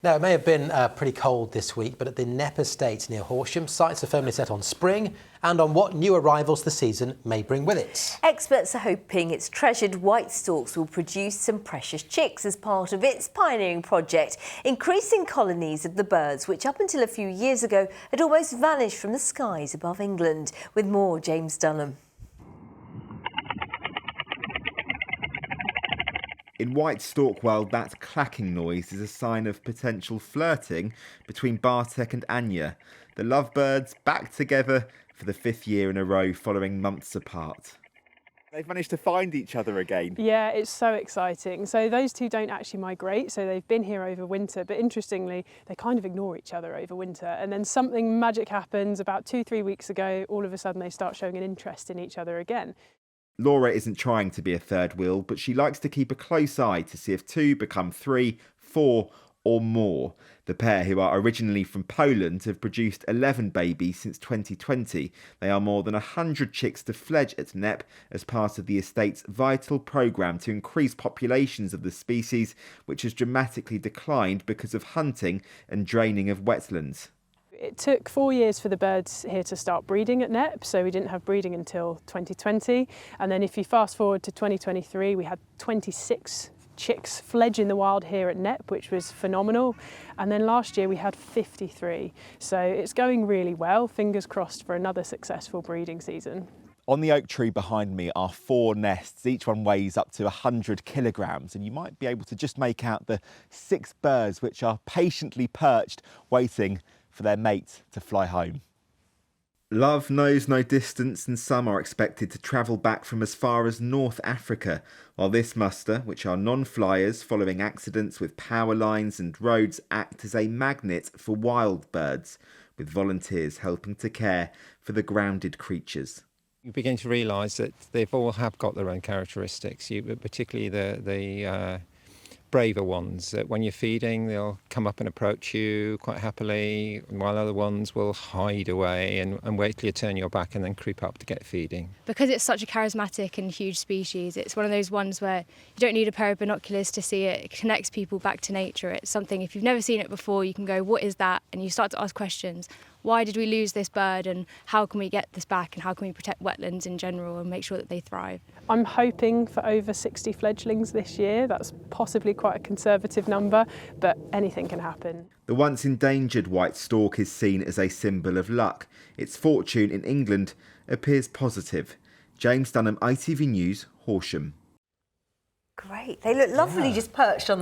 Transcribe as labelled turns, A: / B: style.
A: Now, it may have been pretty cold this week, but at the Knepp estate near Horsham, sights are firmly set on spring and on what new arrivals the season may bring with it.
B: Experts are hoping its treasured white storks will produce some precious chicks as part of its pioneering project, increasing colonies of the birds, which up until a few years ago had almost vanished from the skies above England. With more, James Dunham.
C: In white stork world, that clacking noise is a sign of potential flirting between Bartek and Anya, the lovebirds back together for the 5th year in a row following months apart. They've managed to find each other again.
D: Yeah, it's so exciting. So those two don't actually migrate, so they've been here over winter, but interestingly, they kind of ignore each other over winter. And then something magic happens about 2-3 weeks ago, all of a sudden they start showing an interest in each other again.
C: Laura isn't trying to be a third wheel, but she likes to keep a close eye to see if 2 become 3, 4 or more. The pair, who are originally from Poland, have produced 11 babies since 2020. They are more than 100 chicks to fledge at Knepp as part of the estate's vital programme to increase populations of the species, which has dramatically declined because of hunting and draining of wetlands.
D: It took 4 years for the birds here to start breeding at Knepp, so we didn't have breeding until 2020. And then if you fast forward to 2023, we had 26 chicks fledge in the wild here at Knepp, which was phenomenal. And then last year we had 53. So it's going really well. Fingers crossed for another successful breeding season.
C: On the oak tree behind me are 4 nests. Each one weighs up to 100 kilograms, and you might be able to just make out the 6 birds which are patiently perched, waiting for their mate to fly home. Love knows no distance, and some are expected to travel back from as far as North Africa, while this muster, which are non-flyers following accidents with power lines and roads, act as a magnet for wild birds, with volunteers helping to care for the grounded creatures.
E: You begin to realise that they've all have got their own characteristics, particularly the braver ones, that when you're feeding they'll come up and approach you quite happily, while other ones will hide away and wait till you turn your back and then creep up to get feeding.
F: Because it's such a charismatic and huge species, it's one of those ones where you don't need a pair of binoculars to see it. It connects people back to nature. It's something, if you've never seen it before, you can go, what is that? And you start to ask questions. Why did we lose this bird, and how can we get this back, and how can we protect wetlands in general and make sure that they thrive?
D: I'm hoping for over 60 fledglings this year. That's possibly quite a conservative number, but anything can happen.
C: The once endangered white stork is seen as a symbol of luck. Its fortune in England appears positive. James Dunham, ITV News, Horsham.
B: Great. They look lovely just perched on